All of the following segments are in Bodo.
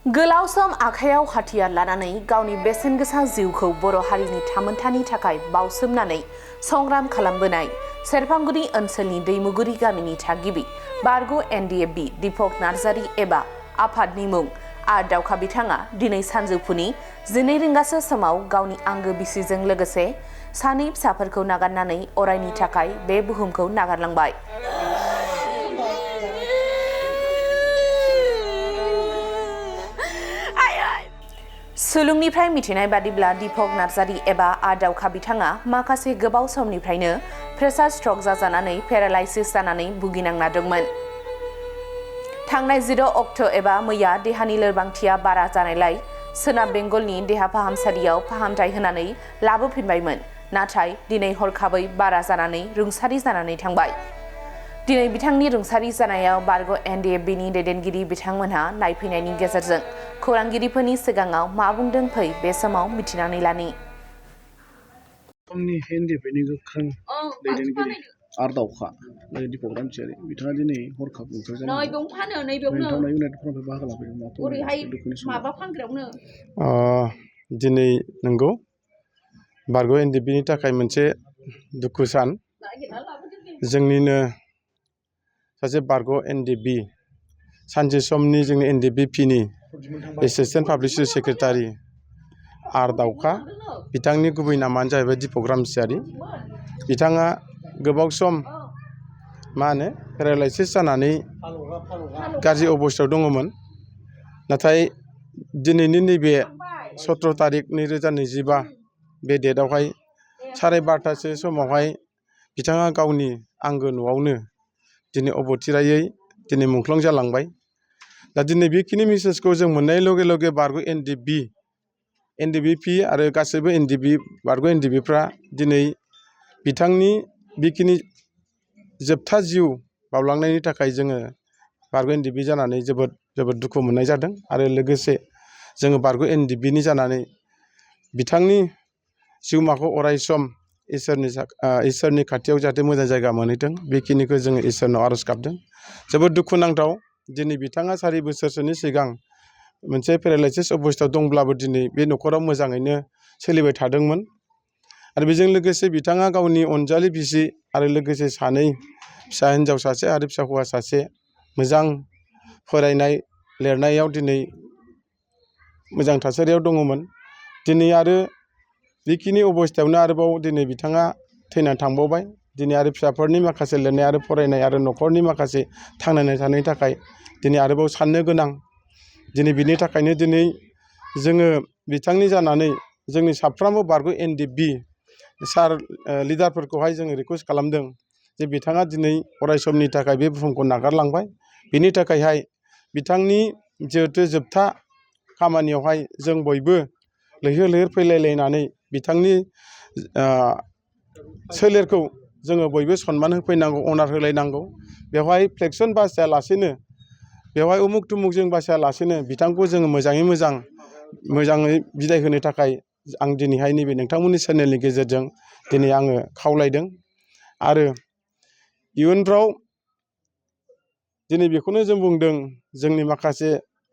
गोलाव सम आखायाव हाथियार लानानै गावनि बेसेन गोसा जिउखौ बर' हारिनि थामोनथानि थाखाय बावसोमनानै संग्राम खालामबोनाय सेरफांगुरि ओनसोलनि दैमुगुरि गामिनि थागिबि बारग' एनडिएफबि दीपक नार्जारी एबा आफादनि मुं आर दावखा बिथाङा दिनै सानजौफुनि 12 रिंगासो समाव गावनि आंगो बिसिजों लोगोसे सानै फिसाफोरखौ नागारनानै अरायनि थाखाय बे बुहुमखौ नागारलांबाय। सुलुंनिफ्राय मिथिनाय बादिब्ला दीपक नार्जारी एबा आर दावखा बिथाङा माखासे गोबाव समनिफ्रायनो प्रेसार स्ट्रक जाजानानै पेरालाइसिस जानानै भुगिनांना दंमोन। थांनाय 10 अक्ट' एबा मैया देहानि लोरबांथिया बारा जानायलाय सोनाब बेंगलनि देहा फाहामसालियाव फाहामथाय होनानै लाबोफिनबायमोन, नाथाय दिनै हरखाबै बारा जानानै रुंसारि जानानै थांबाय। दिनै बिथांनि रुंसारि जानायाव बारग' एनडिएफबिनि दैदेनगिरि बिथांमोनहा नायफैनायनि गेजेरजों खौरांगिरिफोरनि सिगाङाव मा बुंदों फै बे समाव मिथिनानै लानि। समनि एनडिएफबिनि गोख्रों दैदेनगिरि आर दावखा दीपक नार्जारी बिथाङा दिनै हरखाब रुंसारि जानानै नोंथांमोना इउनाइटेडफोरनिफ्राय बाहागो लाफैदों दिनै नंगौ बारग' एनडिएफबिनि थाखाय मोनसे दुखु सान। जोंनिनो सासे बारग' एनडिएफबि सानसे समनि जोंनि एनडिएफबिनि एसिस्टेन्ट पाब्लिक सेक्रेटारि आर दावखा बिथांनि गुबै नामानो जाहैबाय दीपक नार्जारी। बिथाङा गोबाव सम पेरालाइसिस जानानै गाज्रि अबस्थायाव दङमोन, नाथाय दिनैनि नैबे 17 तारिख 2025 बे डेटआवहाय 12:30 समावहाय बिथाङा गावनि आंगो न'आवनो दिनै अबथिरायै दिनै मुंख्लं जालांबाय। दा दिनै बेखिनि मेसेजखौ जों मोननाय लगे लगे बारग' एनडिएफबि आरो गासैबो बारग' एनडिएफबिफ्रा दिनै बिथांनि बेखिनि जोबथा जिउ बावलांनायनि थाखाय जोङो बारग' एनडिएफबि जानानै जोबोद दुखु मोननाय जादों। आरो लोगोसे जोङो बारग' एनडिएफबिनि जानानै बिथांनि जिउमाखौ अराय सम इसोरनि खाथियाव जाहाथे मोजां जायगा मोनहैथों बेखिनिखौ जोङो इसोरनाव आर'ज गाबदों। जोबोद दुखुनांथाव दिनै बिथाङा 4 बोसोरसोनि सिगां मोनसे पेरालाइसिस अबस्थायाव दंब्लाबो दिनै बे न'खराव मोजाङैनो सोलिबाय थादोंमोन। आरो बेजों लोगोसे बिथाङा गावनि अनजालि बिसि आरो लोगोसे सानै फिसा हिन्जाव सासे आरो फिसा हौवा सासे मोजां फरायनाय लिरनायाव दिनै मोजां थासारियाव दङमोन। दिनै आरो बेखिनि अबस्थायावनो आरोबाव दिनै बिथाङा थैनानै थांबावबाय। दिनै आरो फिसाफोरनि माखासे लिरनाय आरो फरायनाय आरो न'खरनि माखासे थांनानै थानायनि थाखाय दिनै आरोबाव साननो गोनां। दिनै बिनि थाखायनो दिनै जोङो बिथांनि जानानै जोंनि साफ्रोमबो बारग' एनडिएफबि लिडारफोरखौहाय जोङो रिकुवेस्ट खालामदों जे बिथाङा दिनै अराय समनि थाखाय बे बुहुमखौ नागारलांबाय। बिनि थाखायहाय बिथांनि जिहेथु जोबथा खामानियावहाय जों बयबो लैहोर लैहोर फैलायलायनानै बिथांनि सोलेरखौ जोङो बयबो सनमान होफैनांगौ, अनार होलायनांगौ। बेवहाय फ्लेक्सन बासायालासेनो, बेवहाय उमुक तुमुकजों बासायालासेनो बिथांखौ जोङो मोजाङै बिदाय होनो थाखाय आं दिनैहाय नैबे नोंथांमोननि चेनेलनि गेजेरजों दिनै आङो खावलायदों। आरो इयुनफ्राव दिनै बेखौनो जों बुंदों जोंनि माखासे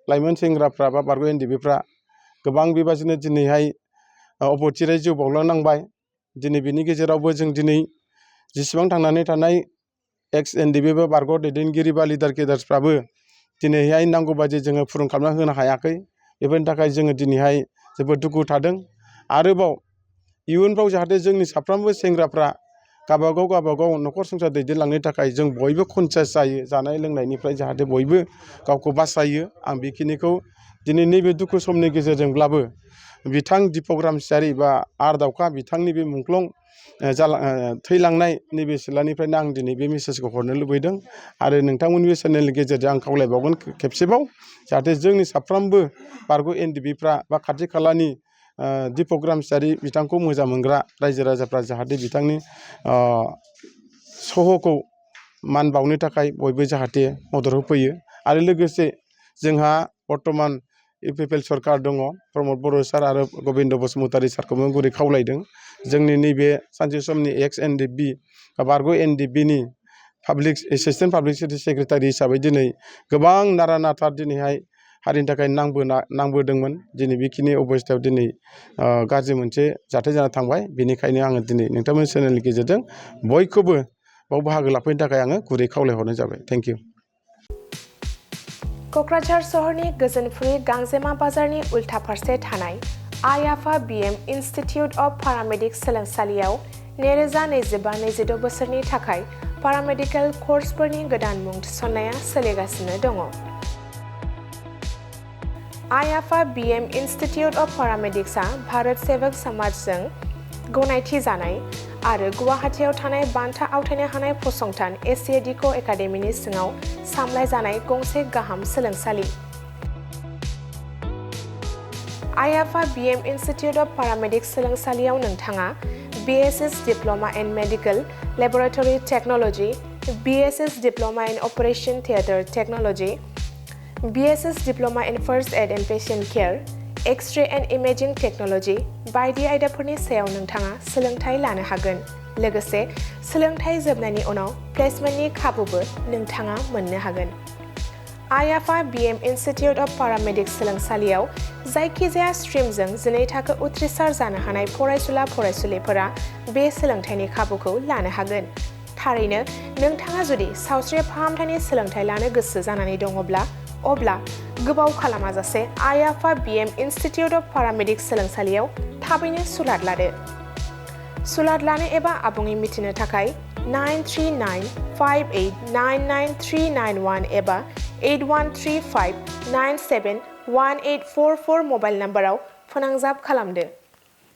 लाइमोन सेंग्राफ्रा बा बारग' एनडिएफबिफ्रा गोबां बेबादिनो दिनैहाय अबथिरायै जिउ बावलांनांबाय। दिनै बिनि गेजेरावबो जों दिनै जेसेबां थांनानै थानाय एक्स एनडिएफबि बा बारग' दैदेनगिरि बा लिडार केडार्सफ्राबो दिनैहाय नांगौ बायदि जोङो फुरुं खालामना होनो हायाखै। बेफोरनि थाखाय जोङो दिनैहाय जोबोद दुखु थादों। आरोबाव इयुनफ्राव जाहाथे जोंनि साफ्रोमबो सेंग्राफ्रा गावबागाव न'खर संसार दैदेनलांनो थाखाय जों बयबो कनसियास जायो, जानाय लोंनायनिफ्राय जाहाथे बयबो गावखौ बासायो। आं बेखिनिखौ दिनै नैबे दुखु समनि गेजेरजोंब्लाबो बिथां दीपक नार्जारी बा आर दावखा बिथांनि बे मुंख्लं थैलांनाय नैबे सिथ्लानिफ्रायनो आं दिनै बे मेसेजखौ हरनो लुबैदों। आरो नोंथांमोननि बे चेनेलनि गेजेरजों आं खावलायबावगोन खेबसेबाव जाहाथे जोंनि साफ्रोमबो बारग' एनडिएफबिफ्रा बा खाथि खालानि दीपक नार्जारी बिथांखौ मोजां मोनग्रा रायजो राजाफ्रा जाहाथे बिथांनि सह'खौ मान बावनो थाखाय बयबो जाहाथे मदद होफैयो। आरो लोगोसे जोंहा बर्तमान इउपिपिएल सरकार दङ, प्रमद बर' सार आरो गबिन्द बसुमतारी सारखौबो गुरै खावलायदों जोंनि नैबे सानसे समनि एक्स एनडिएफबि बा बारग' एनडिएफबिनि एसिस्टेन्ट पाब्लिक सेक्रेटारि हिसाबै दिनै गोबां नारा नाथा दिनैहाय हारिनि थाखाय नांबोदोंमोन दिनै बेखिनि अबस्थायाव दिनै गाज्रि मोनसे जाथाय जाना थांबाय बेनिखायनो आङो दिनै नोंथांमोननि चेनेलनि गेजेरजों बयखौबो बाव बाहागो लाफैनो थाखाय आङो गुरै खावलायहरनाय जाबाय थेंक इउ क'क्राझार सहरनि गोजोनफुरि गांजेमा बाजारनि उल्था फारसे थानाय आइ आफा बिएम इनस्टिट्युट अफ पारामेडिक सोलोंसालियाव 2025-26 बोसोरनि थाखाय पारामेडिकेल कर्सफोरनि गोदान मुं थिसननाया सोलिगासिनो दङ। आइ आफा बिएम इनस्टिट्युट अफ पारामेडिक्सआ भारत सेवक समाजजों गनायथि जानाय आरो गुवाहाटीआव थानाय बान्था आवथायनो हानाय फसंथान एसिएडिक' एकाडेमिनि सिङाव सामलायजानाय गंसे गाहाम सोलोंसालि। आइ आफा बिएम इनस्टिट्युट अफ पारामेडिक्स सोलोंसालियाव नोंथाङा BSS diploma in medical laboratory technology, BSS diploma in operation theatre technology, BSS diploma in first aid and patient care, X-ray and imaging technology बायदि आयदाफोरनि सायाव नोंथाङा सोलोंथाय लानो हागोन। लोगोसे सोलोंथाय जोबनायनि उनाव प्लेसमेन्टनि खाबुबो नोंथाङा मोननो हागोन। आइ आफा बिएम इनस्टिट्युट अफ पारामेडिक्स सोलोंसालियाव जायखिजाया स्ट्रिमजों 12 थाखो उथ्रिसार जानो हानाय फरायसुला फरायसुलिफोरा बे सोलोंथायनि खाबुखौ लानो हागोन। थारैनो नोंथाङा जुदि सावस्रि फाहामथायनि सोलोंथाय लानो गोसो जानानै दङब्ला अब्ला गोबाव खालामाजासे आइ आफा बिएम इनस्टिट्युट अफ पारामेडिक्स सोलोंसालियाव थाबैनो सुलाद लादो। सुलाद लानो एबा आबुङै मिथिनो थाखाय 9395899391 एबा 8135971844 मबाइल नाम्बाराव फोनांजाब खालामदो।